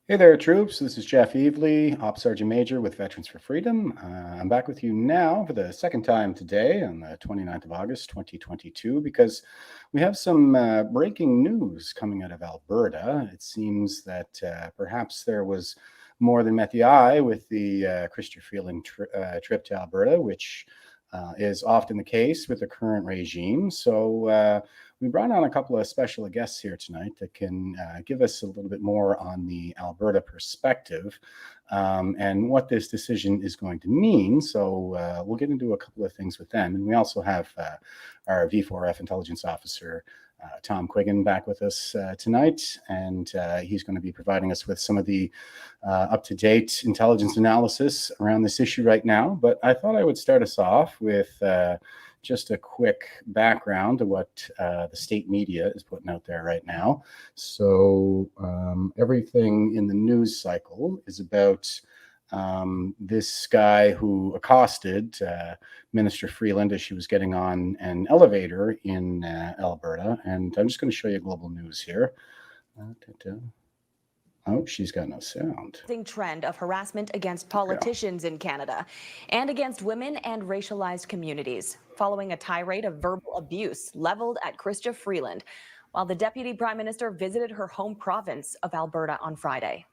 Hey there, troops. This is Jeff Evely, Op Sergeant Major with Veterans for Freedom. I'm back with you now for the second time today on the 29th of August, 2022, because we have some breaking news coming out of Alberta. It seems that perhaps there was more than met the eye with the Chrystia Freeland trip to Alberta, which is often the case with the current regime. So we brought on a couple of special guests here tonight that can give us a little bit more on the Alberta perspective and what this decision is going to mean. So we'll get into a couple of things with them. And we also have our V4F intelligence officer, Tom Quiggin, back with us tonight. And he's going to be providing us with some of the up-to-date intelligence analysis around this issue right now. But I thought I would start us off with just a quick background to what the state media is putting out there right now. So everything in the news cycle is about this guy who accosted Minister Freeland as she was getting on an elevator in Alberta. And I'm just going to show you global news here. Oh, she's got no sound. Trend of harassment against politicians in Canada and against women and racialized communities following a tirade of verbal abuse leveled at Chrystia Freeland while the Deputy Prime Minister visited her home province of Alberta on Friday.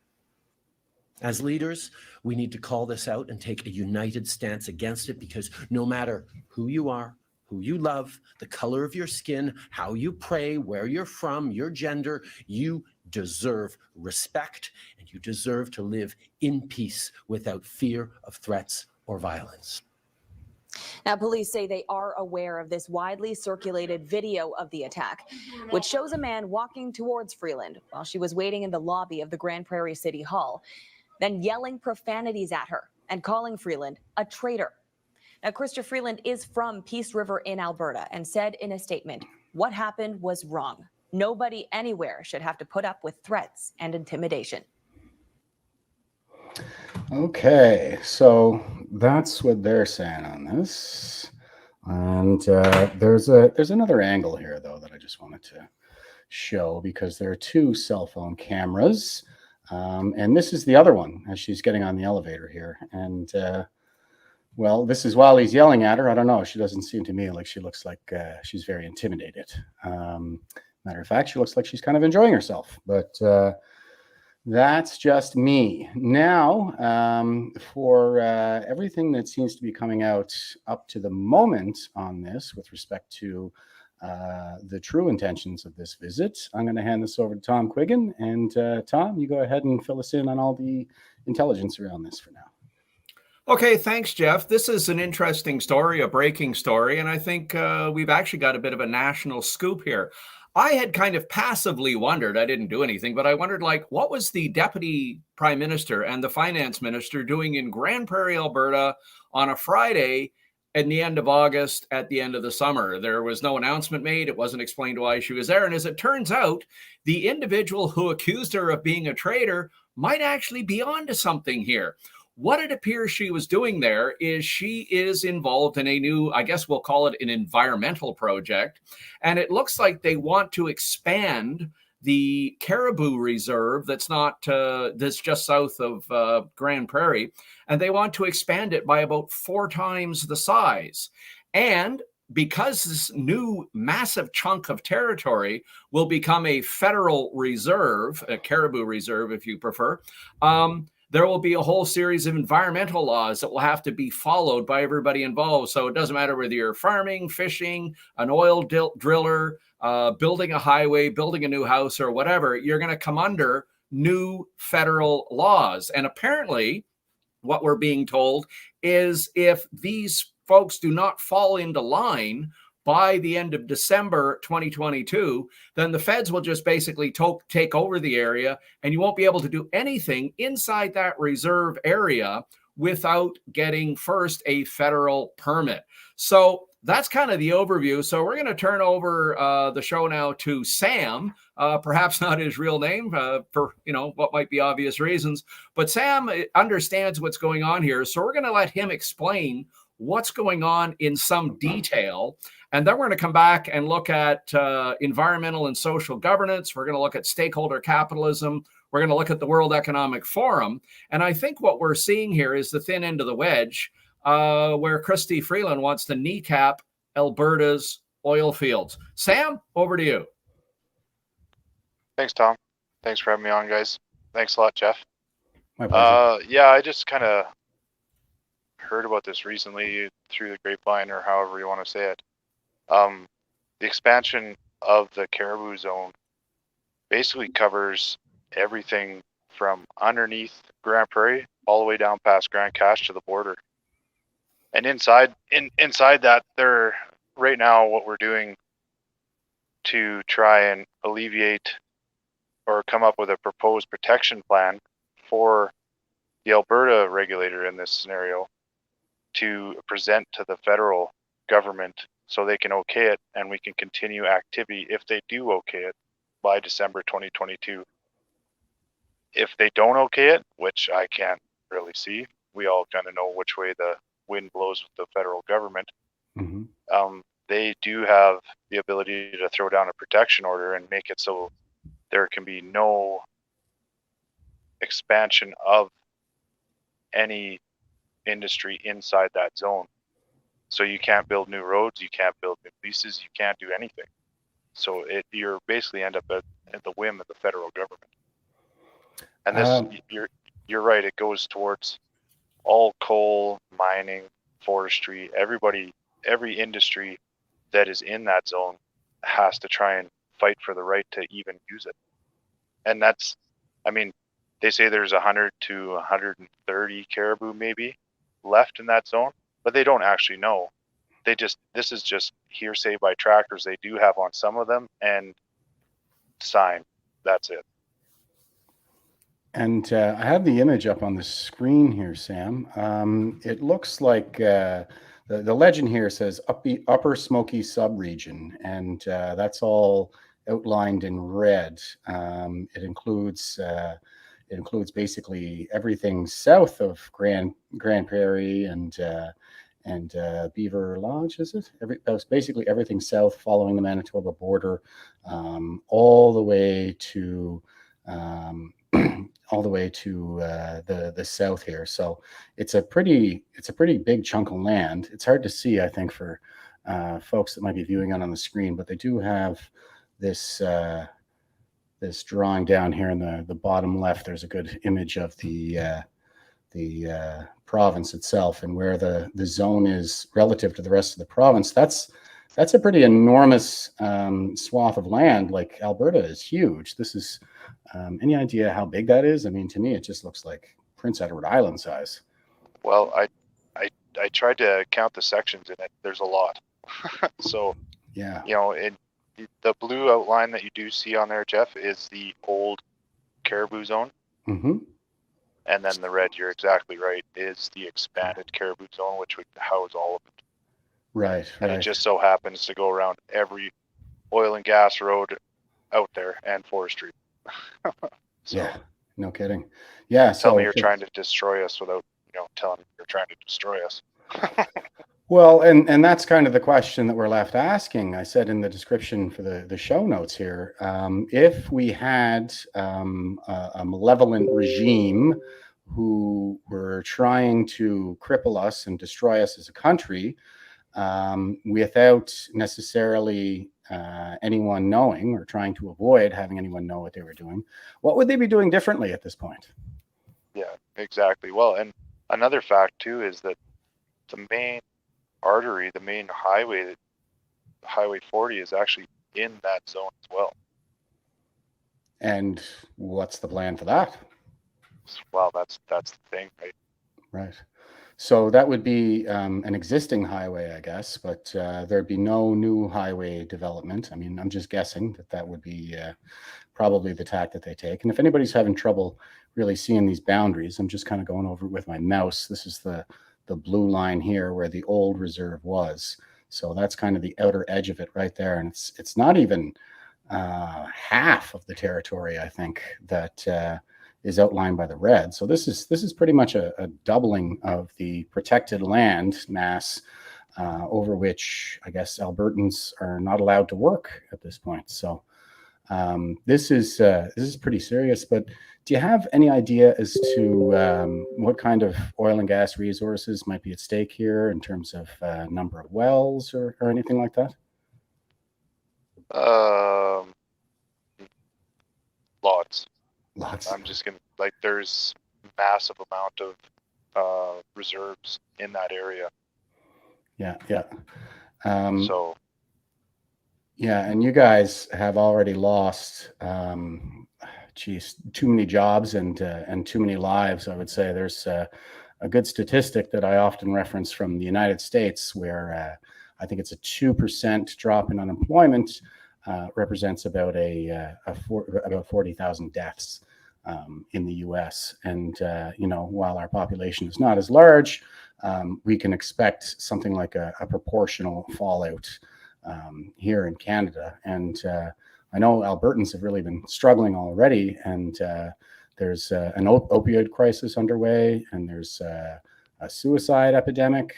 As leaders, we need to call this out and take a united stance against it, because no matter who you are, who you love, the color of your skin, how you pray, where you're from, your gender, you deserve respect, and you deserve to live in peace without fear of threats or violence. Now, police say they are aware of this widely circulated video of the attack, which shows a man walking towards Freeland while she was waiting in the lobby of the Grand Prairie City Hall, then yelling profanities at her and calling Freeland a traitor. Now, Chrystia Freeland is from Peace River in Alberta and said in a statement, "What happened was wrong. Nobody anywhere should have to put up with threats and intimidation." Okay, so that's what they're saying on this. And there's another angle here, though, that I just wanted to show, because there are two cell phone cameras. And this is the other one as she's getting on the elevator here. And well, this is while he's yelling at her. I don't know. She doesn't seem to me like she looks like she's very intimidated. Matter of fact, she looks like she's kind of enjoying herself. But that's just me. Now, for everything that seems to be coming out up to the moment on this with respect to the true intentions of this visit, I'm going to hand this over to Tom Quiggin. And Tom, you go ahead and fill us in on all the intelligence around this for now. Okay, thanks, Jeff. This is an interesting story, a breaking story, and I think we've actually got a bit of a national scoop here. I had kind of passively wondered, I didn't do anything, but I wondered, like, what was the Deputy Prime Minister and the Finance Minister doing in Grand Prairie, Alberta on a Friday at the end of August, at the end of the summer? There was no announcement made. It wasn't explained why she was there. And as it turns out, the individual who accused her of being a traitor might actually be onto something here. What it appears she was doing there is she is involved in a new, I guess we'll call it an environmental project. And it looks like they want to expand the Caribou Reserve that's just south of Grand Prairie. And they want to expand it by about 4 times the size. And because this new massive chunk of territory will become a federal reserve, a Caribou Reserve, if you prefer, there will be a whole series of environmental laws that will have to be followed by everybody involved. So it doesn't matter whether you're farming, fishing, an oil driller, building a highway, building a new house, or whatever, you're going to come under new federal laws. And apparently, what we're being told is if these folks do not fall into line by the end of December 2022, then the feds will just basically take over the area, and you won't be able to do anything inside that reserve area without getting first a federal permit. So that's kind of the overview. So we're going to turn over the show now to Sam, perhaps not his real name for what might be obvious reasons, but Sam understands what's going on here. So we're going to let him explain what's going on in some detail. And then we're going to come back and look at environmental and social governance. We're going to look at stakeholder capitalism. We're going to look at the World Economic Forum. And I think what we're seeing here is the thin end of the wedge, where Chrystia Freeland wants to kneecap Alberta's oil fields. Sam, over to you. Thanks, Tom. Thanks for having me on, guys. Thanks a lot, Jeff. My pleasure. Yeah, I just kind of heard about this recently through the grapevine, or however you want to say it. The expansion of the Caribou zone basically covers everything from underneath Grand Prairie all the way down past Grand Cache to the border. And inside that, there right now, what we're doing to try and alleviate or come up with a proposed protection plan for the Alberta regulator in this scenario to present to the federal government so they can okay it and we can continue activity if they do okay it by December 2022. If they don't okay it, which I can't really see, we all kind of know which way the wind blows with the federal government. Mm-hmm. They do have the ability to throw down a protection order and make it so there can be no expansion of any industry inside that zone. So you can't build new roads, you can't build new leases, you can't do anything. So you're basically end up at the whim of the federal government. And this, you're right, it goes towards all coal, mining, forestry, every industry that is in that zone has to try and fight for the right to even use it. And that's, I mean, they say there's 100 to 130 caribou maybe left in that zone, but they don't actually know. This is just hearsay by trackers they do have on some of them and sign. That's it. And I have the image up on the screen here, Sam. It looks like the legend here says Upper Smoky subregion, and that's all outlined in red. It includes basically everything south of Grand Prairie and Beaver Lodge, is it? That was basically everything south following the Manitoba border, all the way to the south here. So it's a pretty big chunk of land. It's hard to see, I think, for folks that might be viewing it on the screen, but they do have this this drawing down here in the bottom left. There's a good image of the province itself and where the zone is relative to the rest of the province. That's a pretty enormous swath of land. Like, Alberta is huge. This is any idea how big that is? I mean, to me, it just looks like Prince Edward Island size. Well, I tried to count the sections in it. There's a lot. So, yeah, the blue outline that you do see on there, Jeff, is the old Caribou zone. Mm-hmm. And then the red, you're exactly right, is the expanded Caribou zone, which would house all of it. Right. And it just so happens to go around every oil and gas road out there and forestry. So, yeah, no kidding. Yeah. Tell me you're trying to destroy us without, telling me you're trying to destroy us. Well, and that's kind of the question that we're left asking. I said in the description for the show notes here, if we had a malevolent regime who were trying to cripple us and destroy us as a country, without necessarily anyone knowing or trying to avoid having anyone know what they were doing, what would they be doing differently at this point? Yeah, exactly. Well, and another fact too is that the main artery, the main highway, Highway 40, is actually in that zone as well. And what's the plan for that? Well, that's the thing, right? Right. So that would be an existing highway, I guess, but there'd be no new highway development. I mean, I'm just guessing that would be probably the tack that they take. And if anybody's having trouble really seeing these boundaries, I'm just kind of going over it with my mouse. This is the blue line here where the old reserve was. So that's kind of the outer edge of it right there. And it's not even half of the territory, I think, that is outlined by the red. So this is pretty much a doubling of the protected land mass over which I guess Albertans are not allowed to work at this point. So this is pretty serious. But do you have any idea as to what kind of oil and gas resources might be at stake here in terms of number of wells or anything like that? Lots. Lots. I'm just gonna there's massive amount of reserves in that area. Yeah. So yeah, and you guys have already lost, too many jobs and too many lives. I would say there's a good statistic that I often reference from the United States, where I think it's a 2% drop in unemployment represents about about 40,000 deaths in the U.S. And while our population is not as large, we can expect something like a proportional fallout here in Canada. And I know Albertans have really been struggling already, and there's an opioid crisis underway, and there's a suicide epidemic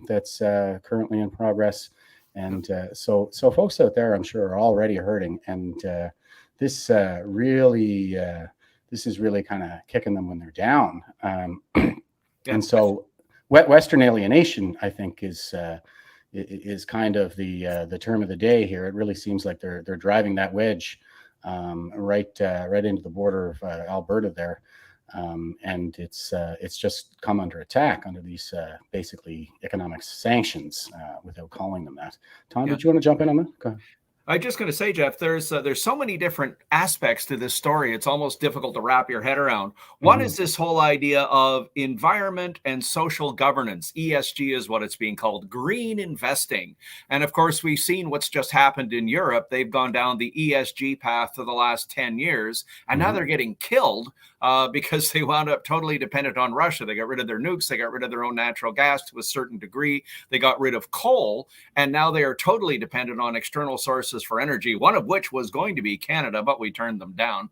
that's currently in progress. And so folks out there, I'm sure, are already hurting, and this is really kind of kicking them when they're down. And so Western alienation, I think, is kind of the term of the day here. It really seems like they're driving that wedge right into the border of Alberta there, and it's just come under attack under these basically economic sanctions, without calling them that. Tom, did you want to jump in on that? Go ahead. I'm just going to say, Jeff, there's so many different aspects to this story. It's almost difficult to wrap your head around. One is this whole idea of environment and social governance. ESG is what it's being called, green investing. And of course, we've seen what's just happened in Europe. They've gone down the ESG path for the last 10 years, and now they're getting killed because they wound up totally dependent on Russia. They got rid of their nukes. They got rid of their own natural gas to a certain degree. They got rid of coal, and now they are totally dependent on external sources for energy, one of which was going to be Canada, but we turned them down.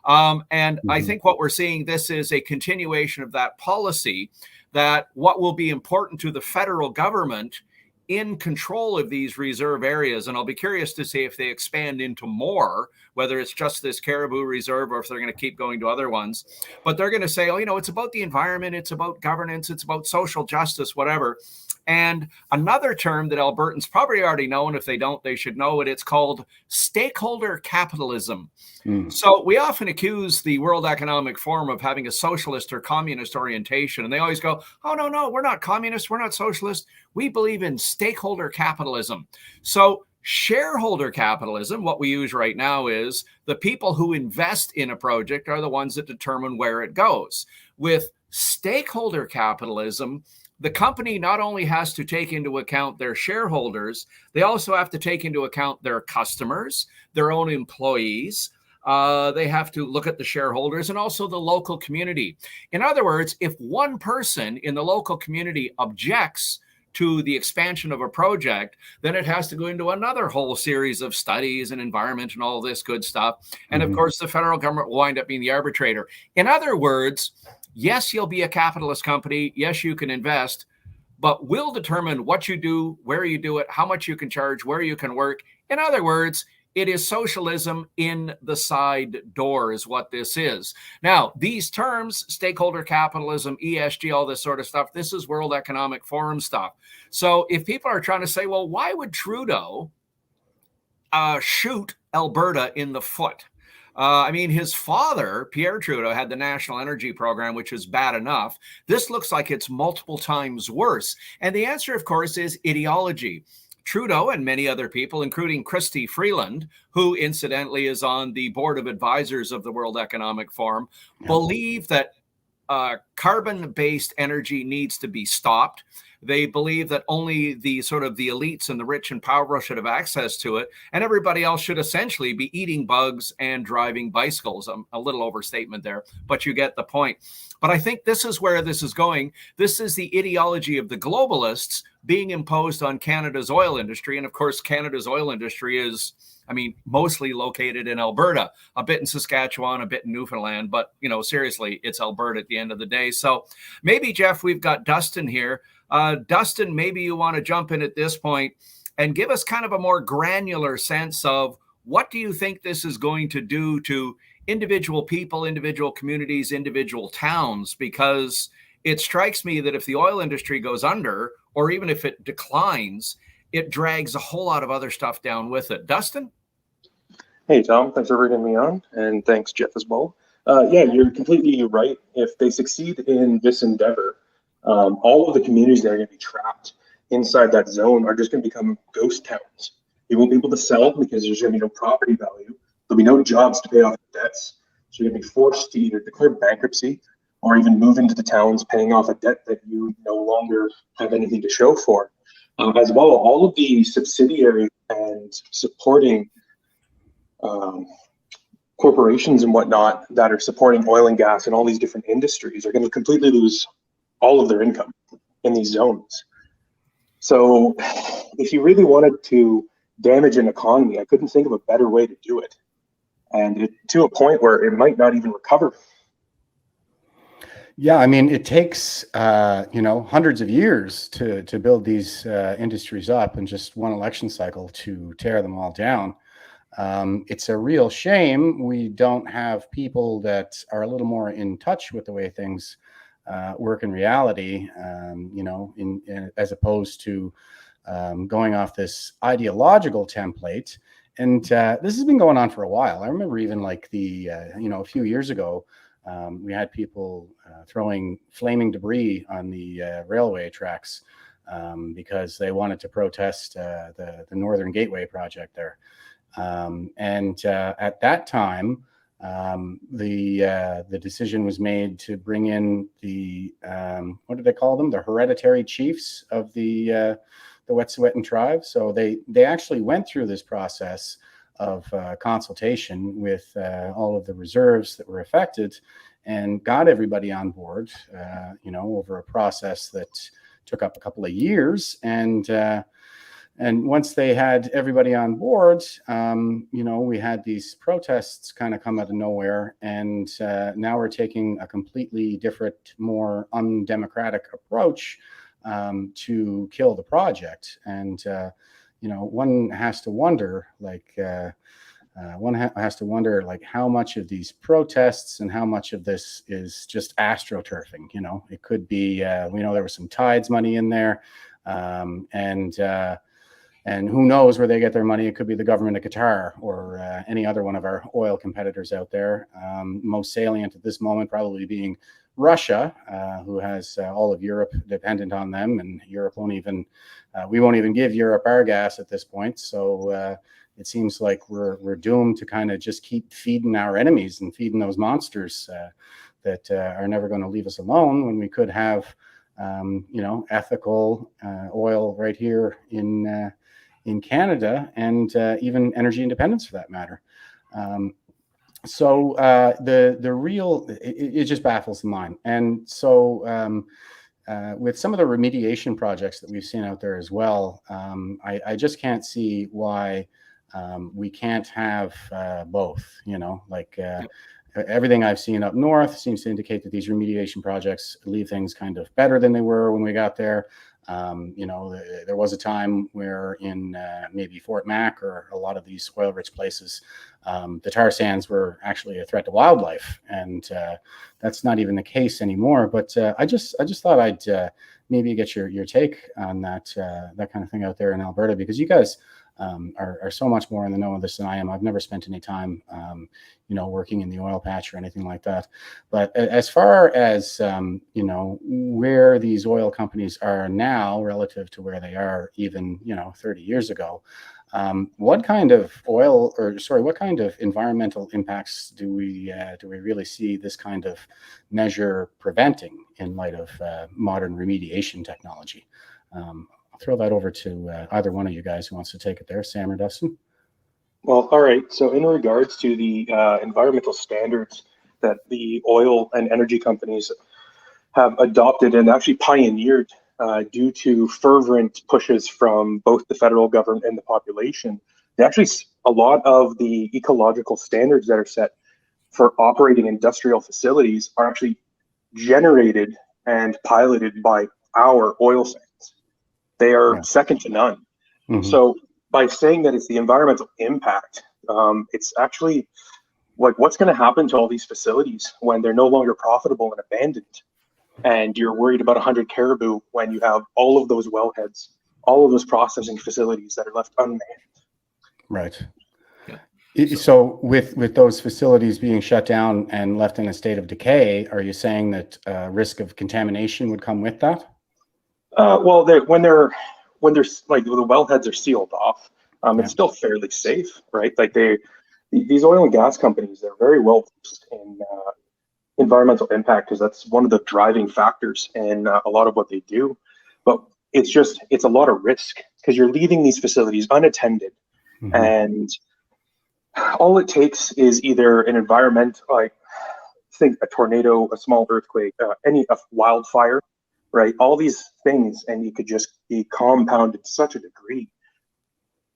I think what we're seeing, this is a continuation of that policy, that what will be important to the federal government in control of these reserve areas, and I'll be curious to see if they expand into more, whether it's just this Caribou reserve or if they're going to keep going to other ones. But they're going to say, it's about the environment, it's about governance, it's about social justice, whatever. And another term that Albertans probably already know, and if they don't, they should know it. It's called stakeholder capitalism. So we often accuse the World Economic Forum of having a socialist or communist orientation. And they always go, oh, no, we're not communists. We're not socialists. We believe in stakeholder capitalism. So shareholder capitalism, what we use right now, is the people who invest in a project are the ones that determine where it goes. With stakeholder capitalism, the company not only has to take into account their shareholders, they also have to take into account their customers, their own employees. They have to look at the shareholders and also the local community. In other words, if one person in the local community objects to the expansion of a project, then it has to go into another whole series of studies and environment and all this good stuff. And of course, the federal government will wind up being the arbitrator. In other words, yes, you'll be a capitalist company. Yes, you can invest, but we'll determine what you do, where you do it, how much you can charge, where you can work. In other words, it is socialism in the side door is what this is. Now, these terms, stakeholder capitalism, ESG, all this sort of stuff, this is World Economic Forum stuff. So if people are trying to say, well, why would Trudeau shoot Alberta in the foot? His father, Pierre Trudeau, had the National Energy Program, which is bad enough. This looks like it's multiple times worse. And the answer, of course, is ideology. Trudeau and many other people, including Chrystia Freeland, who incidentally is on the board of advisors of the World Economic Forum, believe that carbon-based energy needs to be stopped. They believe that only the elites and the rich and powerful should have access to it, and everybody else should essentially be eating bugs and driving bicycles. A little overstatement there, but you get the point. But I think this is where this is going. This is the ideology of the globalists being imposed on Canada's oil industry. And of course, Canada's oil industry is, mostly located in Alberta, a bit in Saskatchewan, a bit in Newfoundland. But, seriously, it's Alberta at the end of the day. So maybe, Jeff, we've got Dustin here. Dustin, maybe you want to jump in at this point and give us kind of a more granular sense of what do you think this is going to do to individual people, individual communities, individual towns? Because it strikes me that if the oil industry goes under, or even if it declines, it drags a whole lot of other stuff down with it. Dustin? Hey, Tom, thanks for bringing me on, and thanks, Jeff, as well. Yeah, you're completely right. If they succeed in this endeavor, all of the communities that are going to be trapped inside that zone are just going to become ghost towns. You won't be able to sell because there's going to be no property value. There'll be no jobs to pay off debts. So you're going to be forced to either declare bankruptcy or even move into the towns paying off a debt that you no longer have anything to show for. As well, all of the subsidiary and supporting corporations and whatnot that are supporting oil and gas and all these different industries are going to completely lose all of their income in these zones. So if you really wanted to damage an economy, I couldn't think of a better way to do it. And to a point where it might not even recover. Yeah, I mean, it takes hundreds of years to build these industries up, and just one election cycle to tear them all down. It's a real shame we don't have people that are a little more in touch with the way things work in reality, as opposed to going off this ideological template. And this has been going on for a while. I remember even like a few years ago, we had people throwing flaming debris on the railway tracks because they wanted to protest the Northern Gateway project there. At that time, the decision was made to bring in the what did they call them? The hereditary chiefs of the Wet'suwet'en tribe. So they actually went through this process of consultation with all of the reserves that were affected, and got everybody on board. Over a process that took up a couple of years, and once they had everybody on board, we had these protests kind of come out of nowhere, and now we're taking a completely different, more undemocratic approach to kill the project. And one has to wonder, how much of these protests and how much of this is just astroturfing. It could be, we know there was some tides money in there, and who knows where they get their money. It could be the government of Qatar or any other one of our oil competitors out there. Most salient at this moment probably being Russia, who has all of Europe dependent on them, and Europe we won't even give Europe our gas at this point. So it seems like we're doomed to kind of just keep feeding our enemies and feeding those monsters that are never going to leave us alone, when we could have ethical oil right here in Canada, and even energy independence for that matter. So the real, it just baffles the mind. And so with some of the remediation projects that we've seen out there as well, I just can't see why we can't have both. Everything I've seen up north seems to indicate that these remediation projects leave things kind of better than they were when we got there. There was a time where in maybe Fort Mac or a lot of these oil-rich places, the tar sands were actually a threat to wildlife, and that's not even the case anymore. But I just thought I'd maybe get your take on that kind of thing out there in Alberta, because you guys are so much more in the know of this than I am. I've never spent any time, working in the oil patch or anything like that. But as far as, where these oil companies are now relative to where they are even, 30 years ago, what kind of environmental impacts do we really see this kind of measure preventing in light of modern remediation technology? I'll throw that over to either one of you guys who wants to take it there, Sam or Dustin. Well, all right. So in regards to the environmental standards that the oil and energy companies have adopted and actually pioneered due to fervent pushes from both the federal government and the population, a lot of the ecological standards that are set for operating industrial facilities are actually generated and piloted by our oil sands. They are Yeah. second to none. Mhm. So by saying that it's the environmental impact, it's actually like, what's going to happen to all these facilities when they're no longer profitable and abandoned? And you're worried about 100 caribou when you have all of those wellheads, all of those processing facilities that are left unmanned. Right. Yeah. So with those facilities being shut down and left in a state of decay, are you saying that risk of contamination would come with that? Well, when they're like, the wellheads are sealed off, Yeah. it's still fairly safe, right? Like, these oil and gas companies, they're very well versed in environmental impact, because that's one of the driving factors in a lot of what they do. But it's a lot of risk, because you're leaving these facilities unattended, Mhm. and all it takes is either an environment, like, think a tornado, a small earthquake, a wildfire, right? All these things, and you could just be compounded to such a degree.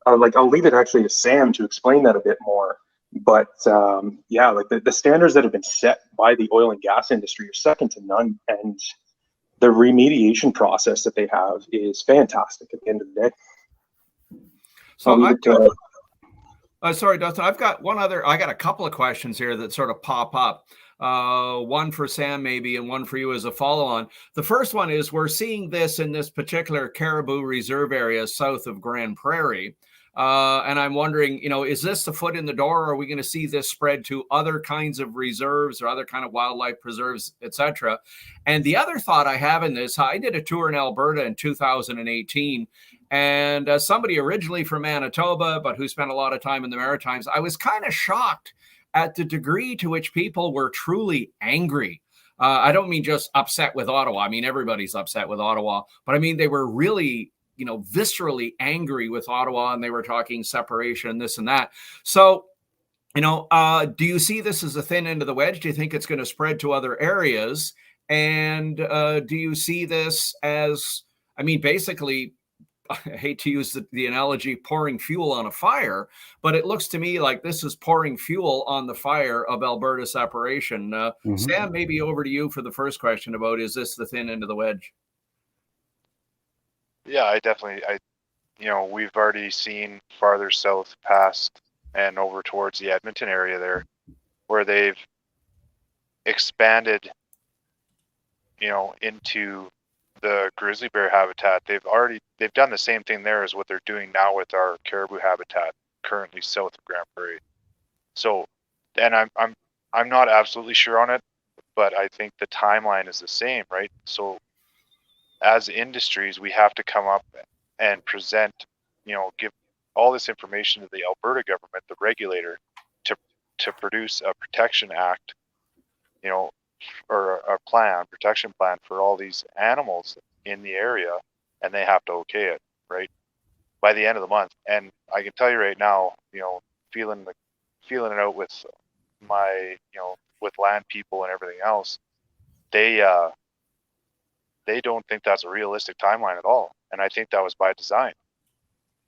Like, I'll leave it actually to Sam to explain that a bit more. But yeah, like, the standards that have been set by the oil and gas industry are second to none, and the remediation process that they have is fantastic at the end of the day. So sorry, Dustin, I got a couple of questions here that sort of pop up. One for Sam maybe, and one for you as a follow-on. The first one is, we're seeing this in this particular Caribou Reserve area south of Grand Prairie. And I'm wondering, is this the foot in the door? Or are we going to see this spread to other kinds of reserves or other kind of wildlife preserves, etc.? And the other thought I have in this, I did a tour in Alberta in 2018, and somebody originally from Manitoba, but who spent a lot of time in the Maritimes, I was kind of shocked at the degree to which people were truly angry. I don't mean just upset with Ottawa. I mean, everybody's upset with Ottawa, but I mean, they were really, viscerally angry with Ottawa, and they were talking separation, this and that. So, do you see this as a thin end of the wedge? Do you think it's going to spread to other areas? And do you see this as, basically, I hate to use the analogy, pouring fuel on a fire, but it looks to me like this is pouring fuel on the fire of Alberta separation. Mhm. Sam, maybe over to you for the first question about, is this the thin end of the wedge? Yeah, we've already seen farther south past and over towards the Edmonton area there, where they've expanded, into the grizzly bear habitat. They've done the same thing there as what they're doing now with our caribou habitat currently south of Grand Prairie. So, and I'm not absolutely sure on it, but I think the timeline is the same, right? So, as industries, we have to come up and present, give all this information to the Alberta government, the regulator, to produce a protection act, or a protection plan for all these animals in the area, and they have to okay it, right, by the end of the month. And I can tell you right now, feeling it out with my, with land people and everything else, they don't think that's a realistic timeline at all. And I think that was by design,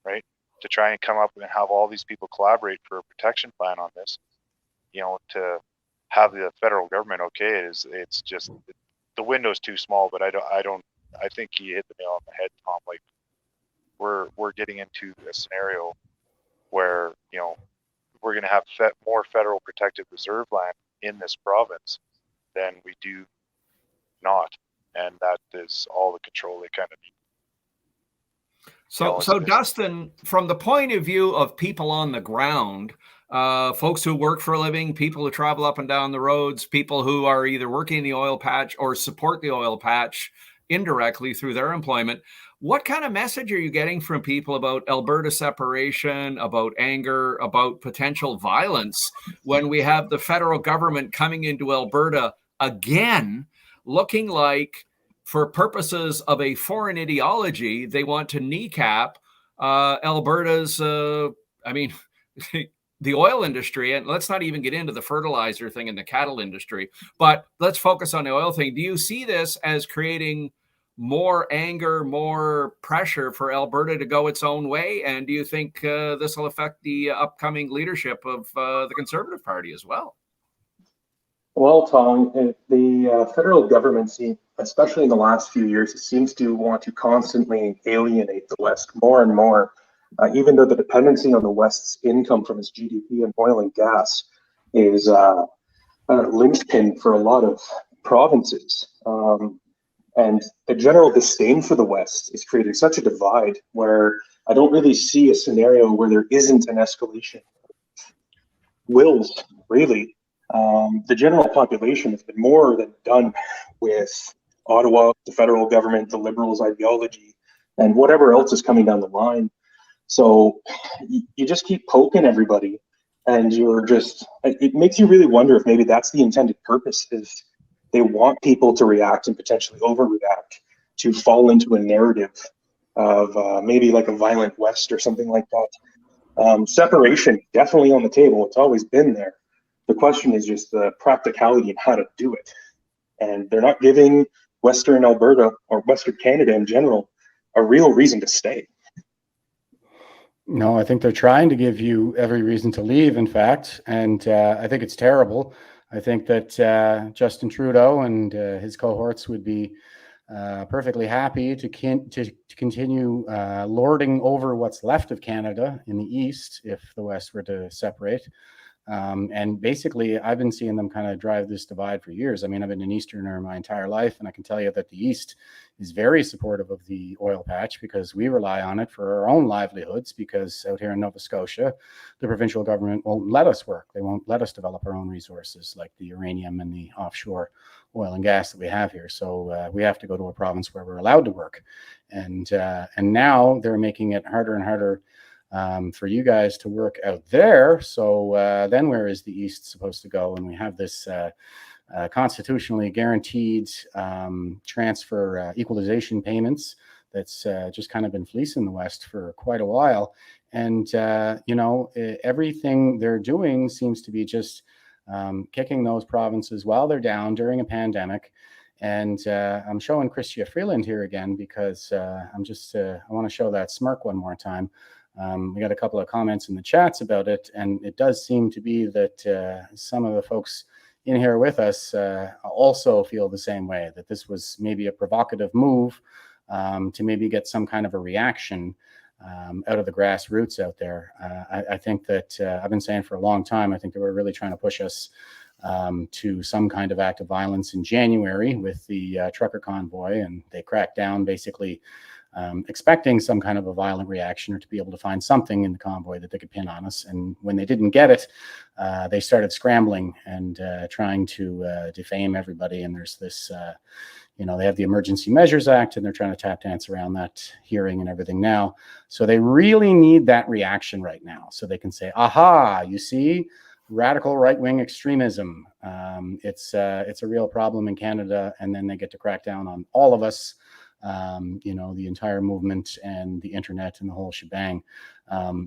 right? To try and come up and have all these people collaborate for a protection plan on this, to have the federal government okay it, it's just, the window's too small. But I think you hit the nail on the head, Tom. Like, we're getting into a scenario where, we're going to have more federal protected reserve land in this province than we do not. And that is all the control they kind of need. So Dustin, from the point of view of people on the ground, folks who work for a living, people who travel up and down the roads, people who are either working in the oil patch or support the oil patch indirectly through their employment, what kind of message are you getting from people about Alberta separation, about anger, about potential violence, when we have the federal government coming into Alberta again, looking like, for purposes of a foreign ideology, they want to kneecap Alberta's, the oil industry? And let's not even get into the fertilizer thing and the cattle industry, but let's focus on the oil thing. Do you see this as creating more anger, more pressure for Alberta to go its own way? And do you think this will affect the upcoming leadership of the Conservative Party as well? Well, Tom, the federal government especially in the last few years, it seems to want to constantly alienate the West more and more, even though the dependency on the West's income from its GDP and oil and gas is a linchpin for a lot of provinces. And the general disdain for the West is creating such a divide where I don't really see a scenario where there isn't an escalation wills, really. The general population has been more than done with Ottawa, the federal government, the Liberals' ideology, and whatever else is coming down the line. So you just keep poking everybody, and it makes you really wonder if maybe that's the intended purpose, is they want people to react and potentially overreact to fall into a narrative of maybe like a violent West or something like that. Separation, definitely on the table. It's always been there. The question is just the practicality and how to do it. And they're not giving Western Alberta or Western Canada in general a real reason to stay. No, I think they're trying to give you every reason to leave, in fact. And I think it's terrible. I think that Justin Trudeau and his cohorts would be perfectly happy to continue lording over what's left of Canada in the east if the West were to separate. And basically, I've been seeing them kind of drive this divide for years. I mean, I've been an Easterner my entire life, and I can tell you that the East is very supportive of the oil patch because we rely on it for our own livelihoods, because out here in Nova Scotia, the provincial government won't let us work. They won't let us develop our own resources like the uranium and the offshore oil and gas that we have here. So we have to go to a province where we're allowed to work. And now they're making it harder and harder for you guys to work out there. So then where is the East supposed to go? And we have this constitutionally guaranteed transfer equalization payments that's just kind of been fleecing the West for quite a while. And, everything they're doing seems to be just kicking those provinces while they're down during a pandemic. And I'm showing Chrystia Freeland here again because I want to show that smirk one more time. We got a couple of comments in the chats about it, and it does seem to be that some of the folks in here with us also feel the same way, that this was maybe a provocative move to maybe get some kind of a reaction out of the grassroots out there. I think that I've been saying for a long time, I think they were really trying to push us to some kind of act of violence in January with the trucker convoy, and they cracked down basically expecting some kind of a violent reaction or to be able to find something in the convoy that they could pin on us. And when they didn't get it, they started scrambling and trying to defame everybody. And there's this, they have the Emergency Measures Act, and they're trying to tap dance around that hearing and everything now. So they really need that reaction right now so they can say, aha, you see, radical right-wing extremism. It's a real problem in Canada, and then they get to crack down on all of us. The entire movement and the internet and the whole shebang.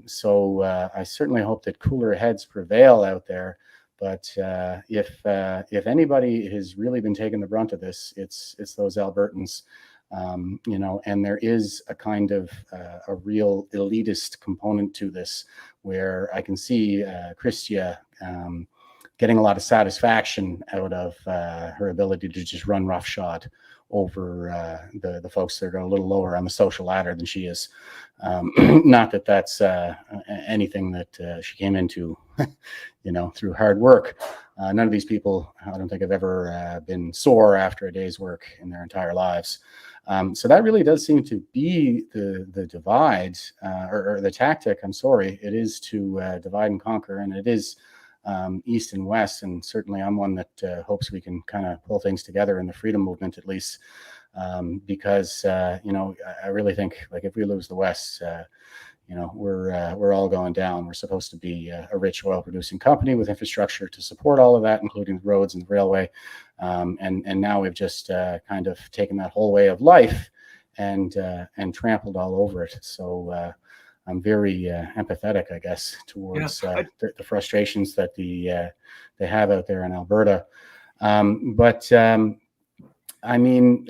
So I certainly hope that cooler heads prevail out there. But if anybody has really been taking the brunt of this, it's those Albertans. And there is a kind of a real elitist component to this, where I can see Chrystia getting a lot of satisfaction out of her ability to just run roughshod over the folks that are a little lower on the social ladder than she is. Not that that's anything that she came into, through hard work. None of these people, I don't think, have ever been sore after a day's work in their entire lives. So that really does seem to be the divide, or the tactic. I'm sorry, it is to divide and conquer, and it is East and West, and certainly I'm one that hopes we can kind of pull things together in the freedom movement, at least, because I really think, like, if we lose the West, we're all going down. We're supposed to be a rich oil producing company with infrastructure to support all of that, including the roads and the railway, and now we've just kind of taken that whole way of life and trampled all over it. So I'm very empathetic, I guess, towards the frustrations that they have out there in Alberta. But I mean,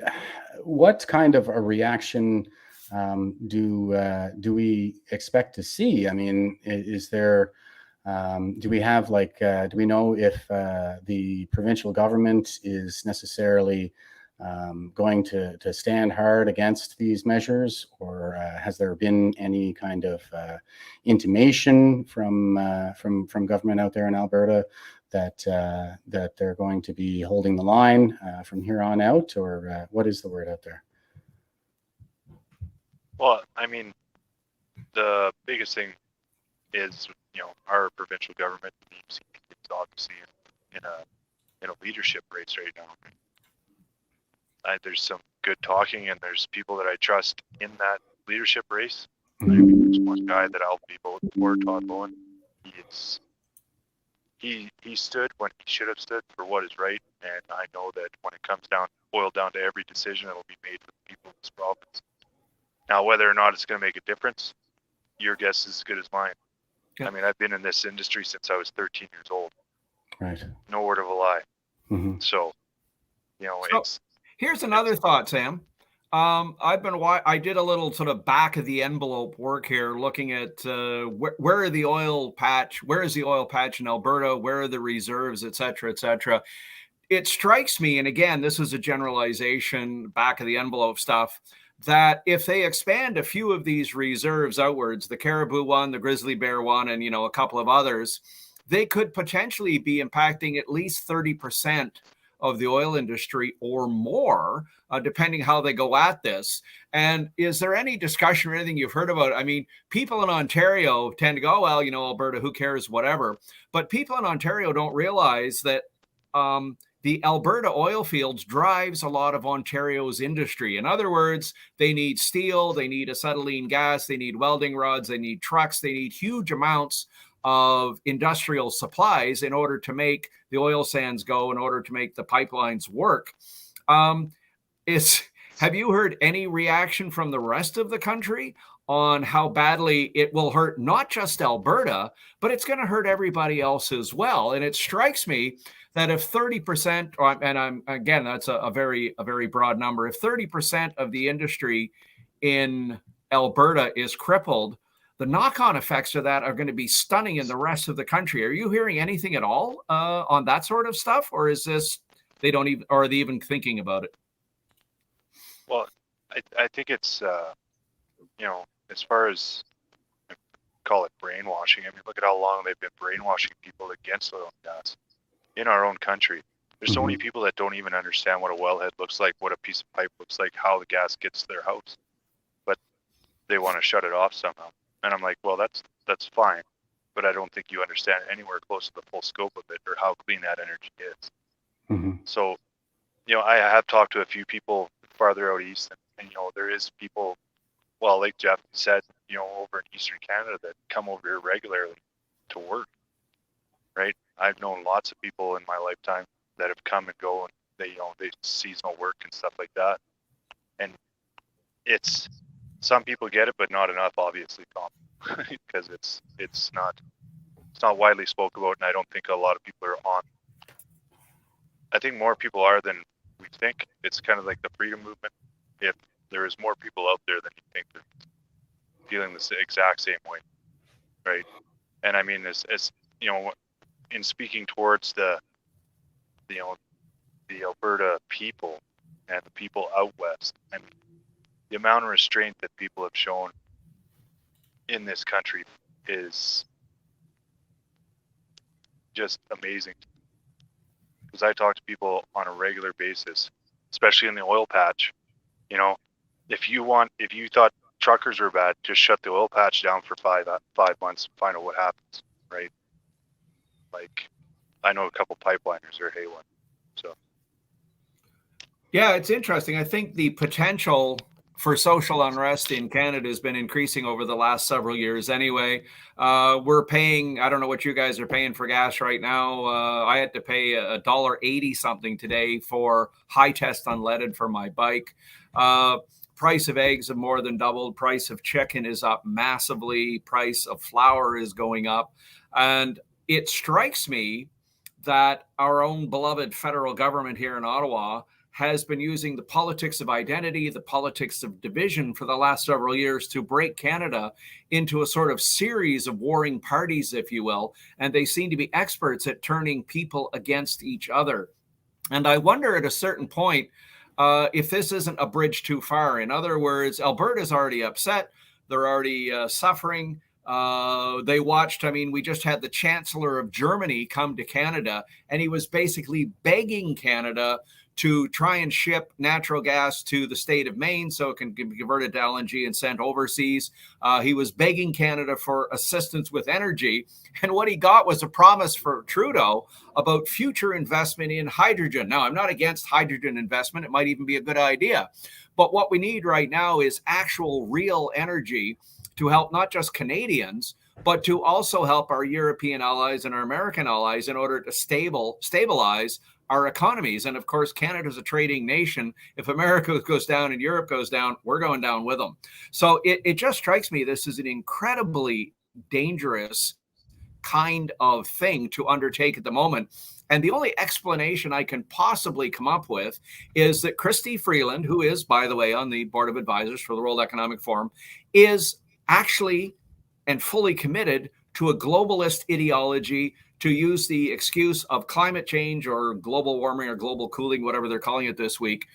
what kind of a reaction do we expect to see? I mean, is there? Do we have do we know if the provincial government is necessarily going to stand hard against these measures, or has there been any kind of intimation from government out there in Alberta that they're going to be holding the line from here on out, or what is the word out there? Well, I mean, the biggest thing is, our provincial government is obviously in a leadership race right now. There's some good talking, and there's people that I trust in that leadership race. I mean, there's one guy that I'll be voting for, Todd Bowen. He stood when he should have stood for what is right, and I know that when it boiled down to every decision, it'll be made for the people of this province. Now, whether or not it's going to make a difference, your guess is as good as mine. Yeah. I mean, I've been in this industry since I was 13 years old. Right. No word of a lie. Mm-hmm. So, here's another thought, Sam. I did a little sort of back of the envelope work here, looking at where is the oil patch in Alberta, where are the reserves, et cetera, et cetera. It strikes me, and again, this is a generalization, back of the envelope stuff, that if they expand a few of these reserves outwards, the Caribou one, the Grizzly Bear one, and a couple of others, they could potentially be impacting at least 30% of the oil industry or more, depending how they go at this. And is there any discussion or anything you've heard about? I mean, people in Ontario tend to go, well, Alberta, who cares, whatever. But people in Ontario don't realize that the Alberta oil fields drives a lot of Ontario's industry. In other words, they need steel, they need acetylene gas, they need welding rods, they need trucks, they need huge amounts of industrial supplies in order to make the oil sands go, in order to make the pipelines work. Have you heard any reaction from the rest of the country on how badly it will hurt not just Alberta, but it's going to hurt everybody else as well? And it strikes me that if 30%, and that's a very broad number, if 30% of the industry in Alberta is crippled, the knock-on effects of that are going to be stunning in the rest of the country. Are you hearing anything at all on that sort of stuff, or is this are they even thinking about it? Well, I think it's as far as call it brainwashing. I mean, look at how long they've been brainwashing people against oil and gas in our own country. There's so many people that don't even understand what a wellhead looks like, what a piece of pipe looks like, how the gas gets to their house, but they want to shut it off somehow. And I'm like, well, that's fine, but I don't think you understand anywhere close to the full scope of it or how clean that energy is. Mm-hmm. So, I have talked to a few people farther out east, and there is people, well, like Jeff said, over in Eastern Canada that come over here regularly to work, right? I've known lots of people in my lifetime that have come and go, and they seasonal work and stuff like that. And it's, some people get it, but not enough, obviously, Tom, because it's not widely spoken about, and I don't think a lot of people are on. I think more people are than we think. It's kind of like the freedom movement. If there is more people out there than you think, they're feeling the exact same way, right? And I mean, as in speaking towards the Alberta people and the people out west, I mean, the amount of restraint that people have shown in this country is just amazing. Because I talk to people on a regular basis, especially in the oil patch. If you thought truckers were bad, just shut the oil patch down for 5 months and find out what happens, right? Like, I know a couple pipeliners are haywire. So, yeah, it's interesting. I think the potential for social unrest in Canada has been increasing over the last several years anyway. We're paying, I don't know what you guys are paying for gas right now. I had to pay $1.80 something today for high test unleaded for my bike. Price of eggs have more than doubled. Price of chicken is up massively. Price of flour is going up. And it strikes me that our own beloved federal government here in Ottawa has been using the politics of identity, the politics of division for the last several years to break Canada into a sort of series of warring parties, if you will. And they seem to be experts at turning people against each other. And I wonder at a certain point, if this isn't a bridge too far. In other words, Alberta's already upset. They're already suffering. They watched, I mean, we just had the Chancellor of Germany come to Canada, and he was basically begging Canada to try and ship natural gas to the state of Maine so it can be converted to LNG and sent overseas. He was begging Canada for assistance with energy. And what he got was a promise for Trudeau about future investment in hydrogen. Now, I'm not against hydrogen investment. It might even be a good idea. But what we need right now is actual real energy to help not just Canadians, but to also help our European allies and our American allies in order to stabilize our economies. And of course, Canada's a trading nation. If America goes down and Europe goes down, we're going down with them. So it just strikes me this is an incredibly dangerous kind of thing to undertake at the moment. And the only explanation I can possibly come up with is that Chrystia Freeland, who is, by the way, on the board of advisors for the World Economic Forum, is actually and fully committed to a globalist ideology, to use the excuse of climate change or global warming or global cooling, whatever they're calling it this week,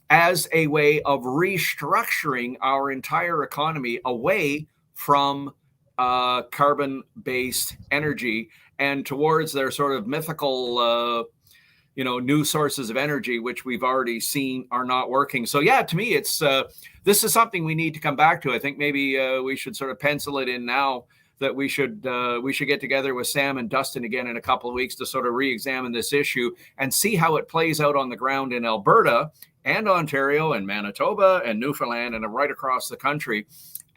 as a way of restructuring our entire economy away from carbon-based energy and towards their sort of mythical, new sources of energy, which we've already seen are not working. So yeah, to me, it's this is something we need to come back to. I think maybe we should sort of pencil it in now that we should get together with Sam and Dustin again in a couple of weeks to sort of re-examine this issue and see how it plays out on the ground in Alberta and Ontario and Manitoba and Newfoundland and right across the country.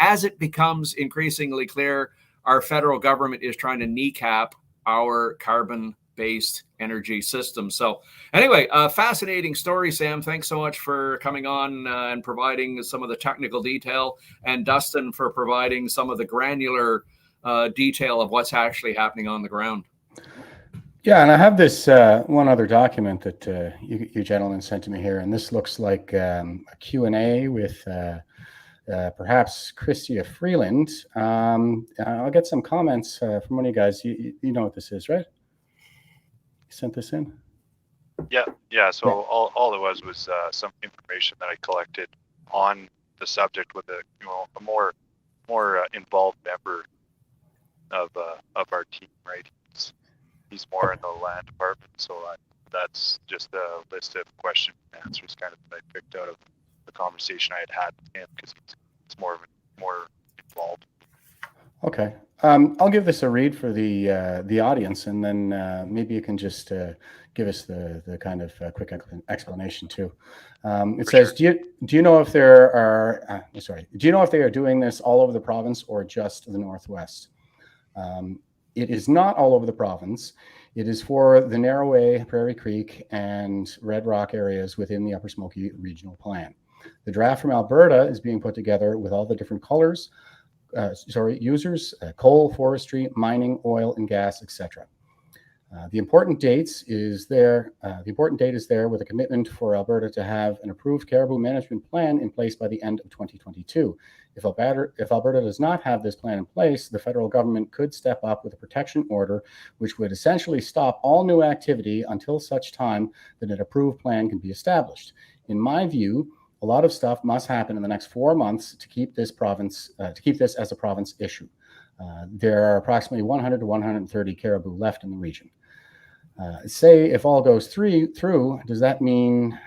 As it becomes increasingly clear, our federal government is trying to kneecap our carbon-based energy system. So anyway, fascinating story, Sam. Thanks so much for coming on and providing some of the technical detail, and Dustin for providing some of the granular detail of what's actually happening on the ground. Yeah, and I have this one other document that you gentlemen sent to me here, and this looks like a Q&A with perhaps Chrystia Freeland. I'll get some comments from one of you guys. You know what this is, right? You sent this in? Yeah. So Yeah. all it was some information that I collected on the subject with a more involved member of our team, right? He's more in the land department, so that's just a list of question and answers kind of that I picked out of the conversation I had with him, because it's more involved. Okay. I'll give this a read for the audience, and then maybe you can just give us the kind of quick explanation too. It says, sure. Do you know if there are do you know if they are doing this all over the province or just the Northwest? It is not all over the province. It is for the Narroway, Prairie Creek, and Red Rock areas within the Upper Smoky Regional Plan. The draft from Alberta is being put together with all the different users, coal, forestry, mining, oil and gas, etc. The important date is there with a commitment for Alberta to have an approved caribou management plan in place by the end of 2022. If Alberta does not have this plan in place, the federal government could step up with a protection order, which would essentially stop all new activity until such time that an approved plan can be established. In my view, a lot of stuff must happen in the next 4 months to keep this as a province issue. There are approximately 100 to 130 caribou left in the region. Say if all goes through, does that mean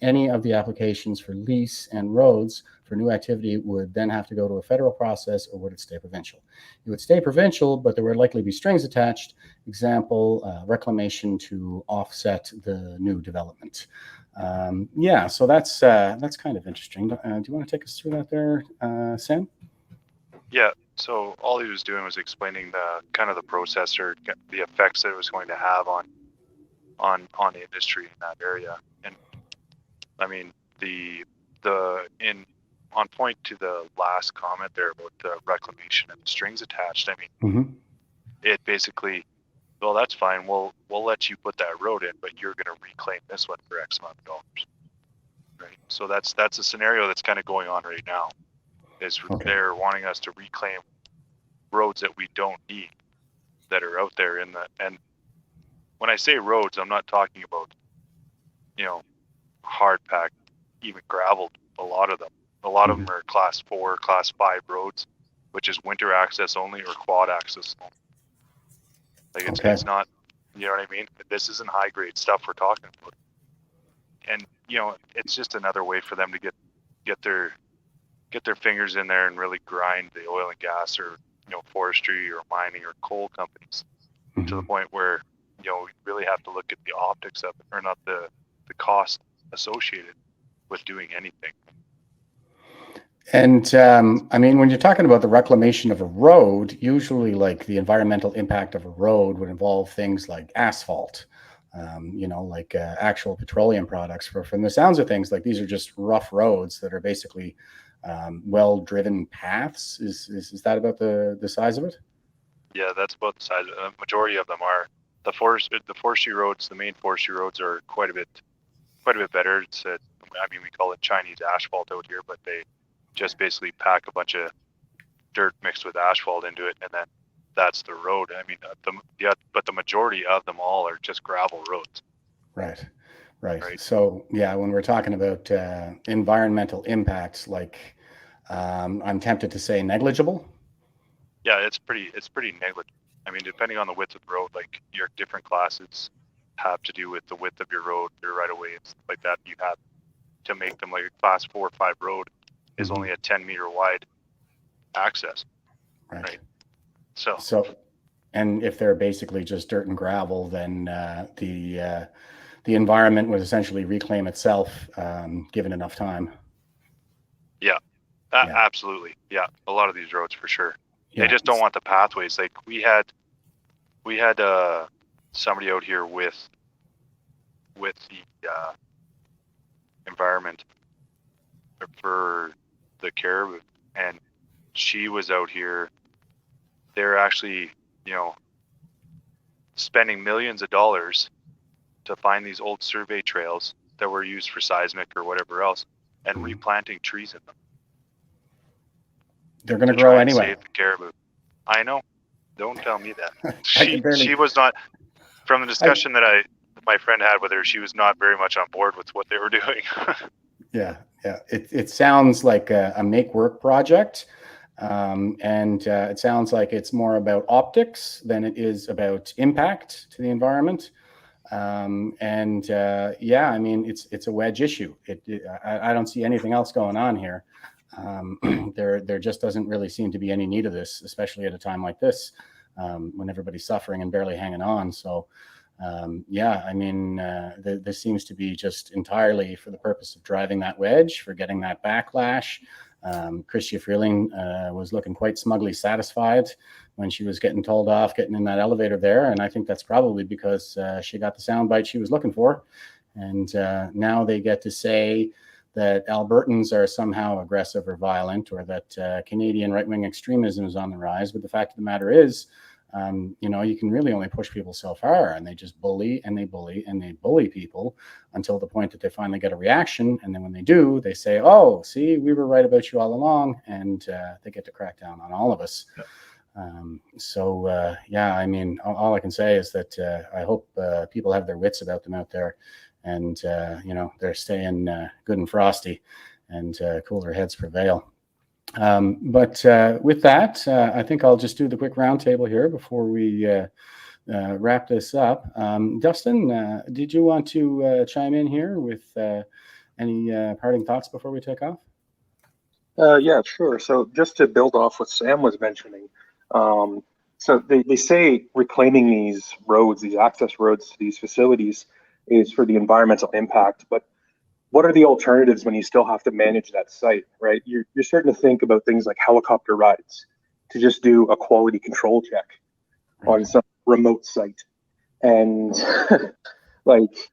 any of the applications for lease and roads for new activity would then have to go to a federal process, or would it stay provincial? It would stay provincial, but there would likely be strings attached. Example, reclamation to offset the new development. So that's kind of interesting. Do you want to take us through that there, Sam? Yeah. So all he was doing was explaining the kind of the process or the effects that it was going to have on the industry in that area. And I mean, on point to the last comment there about the reclamation and the strings attached. I mean, It basically, well, that's fine. We'll let you put that road in, but you're going to reclaim this one for X amount of dollars, right? So that's a scenario that's kind of going on right now. They're wanting us to reclaim roads that we don't need, that are out there and when I say roads, I'm not talking about hard packed, even graveled. A lot of them. A lot of them are class 4, class 5 roads, which is winter access only or quad access only. Like it's not, you know what I mean? This isn't high grade stuff we're talking about. And you know, it's just another way for them to get their fingers in there and really grind the oil and gas, or you know, forestry or mining or coal companies to the point where, you know, we really have to look at the optics of it, or not the cost associated with doing anything. And I mean, when you're talking about the reclamation of a road, usually like the environmental impact of a road would involve things like asphalt, you know, like actual petroleum products. From the sounds of things, like these are just rough roads that are basically well-driven paths. Is that about the size of it? Yeah, that's about the size. Majority of them are the forestry roads. The main forestry roads are quite a bit better. It's I mean, we call it Chinese asphalt out here, but they just basically pack a bunch of dirt mixed with asphalt into it, and then that's the road. I mean, but the majority of them all are just gravel roads. Right. So yeah, when we're talking about environmental impacts, like I'm tempted to say negligible. Yeah, it's pretty negligible. I mean, depending on the width of the road, like your different classes have to do with the width of your road, your right of way, and stuff like that. You have to make them like a class 4 or 5 road is only a 10-meter wide access. Right. So, and if they're basically just dirt and gravel, then the environment would essentially reclaim itself, given enough time. Yeah, absolutely. Yeah, a lot of these roads for sure. Yeah. They just don't want the pathways. Like we had somebody out here with the environment for the Caribou, and she was out here. They're actually, you know, spending millions of dollars to find these old survey trails that were used for seismic or whatever else, and replanting trees in them. They're going to grow anyway. Save the Caribou. I know. Don't tell me that. She was not, from the discussion that my friend had with her, she was not very much on board with what they were doing. Yeah. It sounds like a make work project. And it sounds like it's more about optics than it is about impact to the environment. Yeah, I mean, it's a wedge issue. I don't see anything else going on here. There just doesn't really seem to be any need of this, especially at a time like this, when everybody's suffering and barely hanging on. So, yeah, I mean, this seems to be just entirely for the purpose of driving that wedge, for getting that backlash. Chrystia Freeland was looking quite smugly satisfied when she was getting told off getting in that elevator there, and I think that's probably because she got the soundbite she was looking for. And now they get to say that Albertans are somehow aggressive or violent, or that Canadian right-wing extremism is on the rise. But the fact of the matter is, you know, you can really only push people so far, and they just bully and they bully and they bully people until the point that they finally get a reaction. And then when they do, they say, oh, see, we were right about you all along. And they get to crack down on all of us. Yeah. Yeah, I mean, all I can say is that I hope people have their wits about them out there, and, you know, they're staying good and frosty, and cooler heads prevail. But with that, I think I'll just do the quick roundtable here before we wrap this up. Dustin, did you want to chime in here with any parting thoughts before we take off? Yeah, sure. So just to build off what Sam was mentioning, so they say reclaiming these roads, these access roads to these facilities is for the environmental impact, but what are the alternatives when you still have to manage that site, right? You're starting to think about things like helicopter rides to just do a quality control check on some remote site. And like,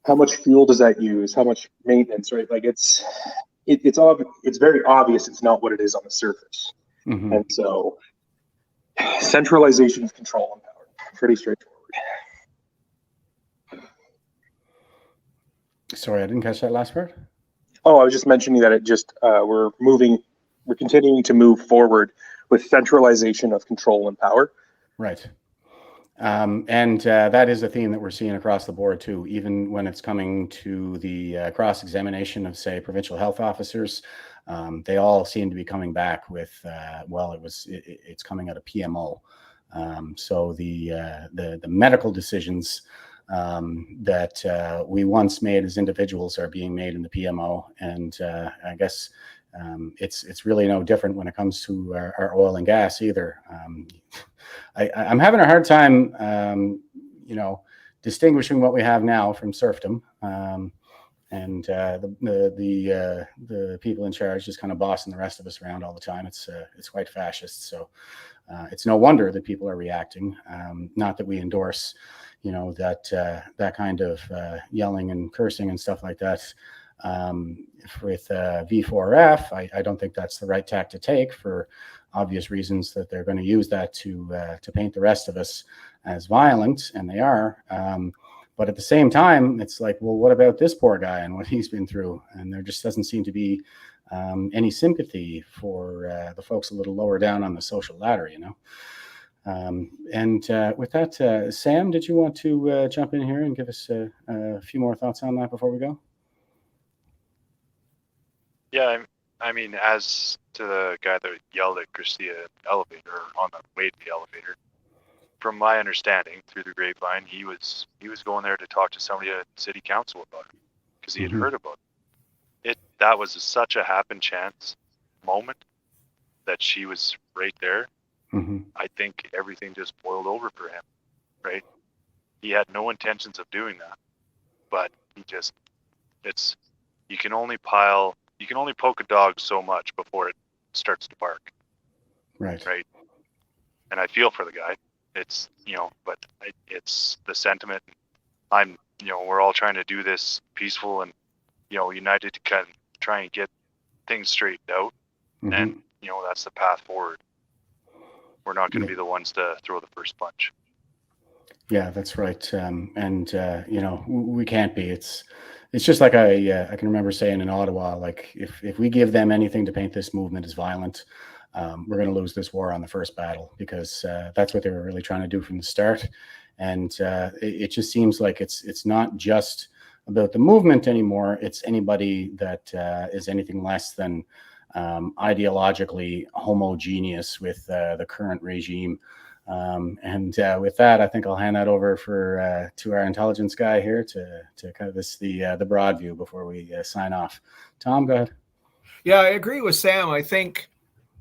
how much fuel does that use? How much maintenance, right? Like it's very obvious it's not what it is on the surface. And so centralization of control and power, pretty straightforward. Sorry, I didn't catch that last part. Oh, I was just mentioning that it just we're continuing to move forward with centralization of control and power. Right. And that is a theme that we're seeing across the board too, even when it's coming to the cross-examination of, say, provincial health officers. They all seem to be coming back with, well, it's coming out of PMO. So the medical decisions that we once made as individuals are being made in the PMO, and I guess it's really no different when it comes to our oil and gas either. I'm having a hard time, distinguishing what we have now from serfdom, and the people in charge just kind of bossing the rest of us around all the time. It's quite fascist. So it's no wonder that people are reacting. Not that we endorse, that kind of yelling and cursing and stuff like that. With V4F, I don't think that's the right tack to take for obvious reasons, that they're going to use that to paint the rest of us as violent, and they are. But at the same time, it's like, well, what about this poor guy and what he's been through? And there just doesn't seem to be any sympathy for the folks a little lower down on the social ladder, And with that, Sam, did you want to jump in here and give us a few more thoughts on that before we go? Yeah, I mean, as to the guy that yelled at Chrystia in the elevator, on the way to the elevator, from my understanding through the grapevine, he was going there to talk to somebody at city council about it, because he had heard about it. That was such a happen chance moment that she was right there. I think everything just boiled over for him, right? He had no intentions of doing that, but you can only poke a dog so much before it starts to bark. Right. And I feel for the guy. It's, but it's the sentiment. We're all trying to do this peaceful and, united to kind of try and get things straightened out. And, that's the path forward. We're not going to be the ones to throw the first punch. Yeah, that's right. We can't be. It's just like I can remember saying in Ottawa, like if we give them anything to paint this movement as violent, we're going to lose this war on the first battle, because that's what they were really trying to do from the start. And it just seems like it's not just about the movement anymore. It's anybody that is anything less than ideologically homogeneous with the current regime. With that, I think I'll hand that over to our intelligence guy here to kind of the broad view before we sign off. Tom, go ahead. Yeah, I agree with Sam. I think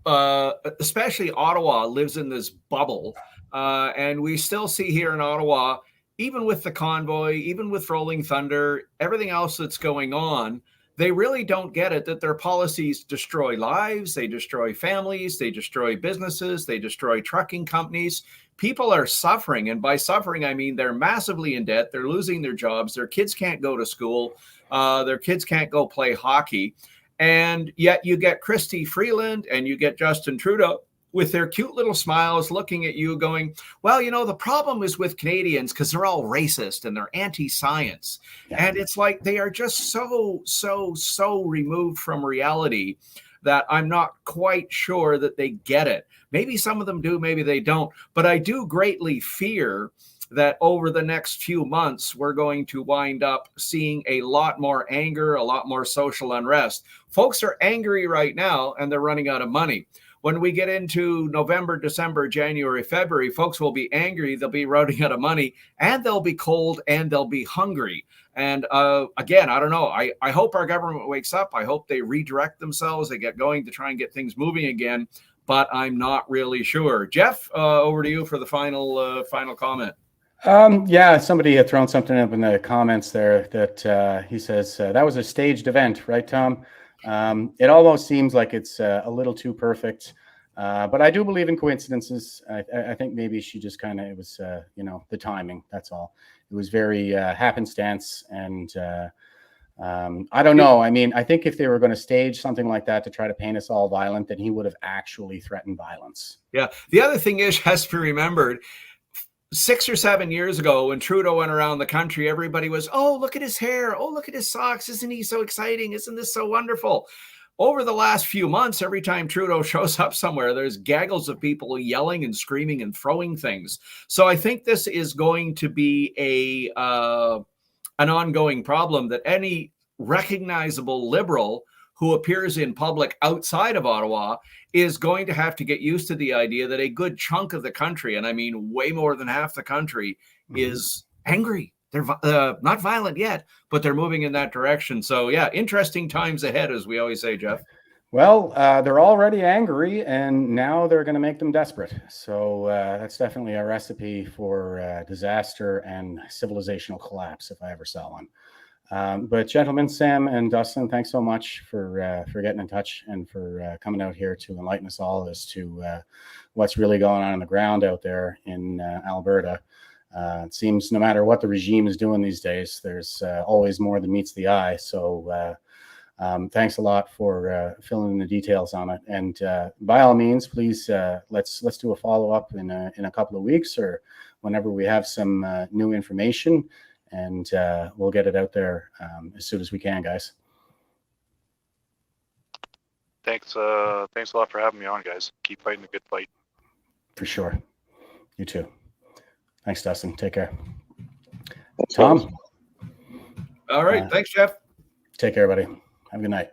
especially Ottawa lives in this bubble, and we still see here in Ottawa, even with the convoy, even with Rolling Thunder, everything else that's going on, they really don't get it that their policies destroy lives, they destroy families, they destroy businesses, they destroy trucking companies. People are suffering, and by suffering, I mean they're massively in debt, they're losing their jobs, their kids can't go to school, their kids can't go play hockey. And yet you get Chrystia Freeland and you get Justin Trudeau with their cute little smiles looking at you going, well, the problem is with Canadians because they're all racist and they're anti-science. Yeah. And it's like they are just so removed from reality that I'm not quite sure that they get it. Maybe some of them do, maybe they don't. But I do greatly fear that over the next few months, we're going to wind up seeing a lot more anger, a lot more social unrest. Folks are angry right now and they're running out of money. When we get into November, December, January, February, folks will be angry, they'll be running out of money, and they'll be cold, and they'll be hungry. And again, I don't know. I hope our government wakes up. I hope they redirect themselves, they get going to try and get things moving again, but I'm not really sure. Jeff, over to you for the final comment. Yeah, somebody had thrown something up in the comments there that he says that was a staged event, right, Tom? It almost seems like it's a little too perfect, but I do believe in coincidences. I think maybe she just it was, the timing. That's all. It was very happenstance, and I don't know. I mean, I think if they were going to stage something like that to try to paint us all violent, then he would have actually threatened violence. Yeah. The other thing has to be remembered, 6 or 7 years ago, when Trudeau went around the country, everybody was, oh, look at his hair. Oh, look at his socks. Isn't he so exciting? Isn't this so wonderful? over the last few months, every time Trudeau shows up somewhere, there's gaggles of people yelling and screaming and throwing things. So I think this is going to be an ongoing problem that any recognizable liberal who appears in public outside of Ottawa is going to have to get used to the idea that a good chunk of the country, and I mean way more than half the country, is angry. They're not violent yet, but they're moving in that direction. So yeah, interesting times ahead, as we always say, Jeff. Well, they're already angry, and now they're going to make them desperate. So that's definitely a recipe for disaster and civilizational collapse, if I ever saw one. But gentlemen, Sam and Dustin, thanks so much for getting in touch and for coming out here to enlighten us all as to what's really going on the ground out there in Alberta. It seems no matter what the regime is doing these days, there's always more than meets the eye. So thanks a lot for filling in the details on it. And by all means, please let's do a follow up in a couple of weeks or whenever we have some new information, and we'll get it out there as soon as we can, guys. Thanks a lot for having me on, guys. Keep fighting a good fight. For sure. You too. Thanks, Dustin. Take care. Thanks, Tom. guys. All right. Thanks, Jeff. Take care, buddy. Have a good night.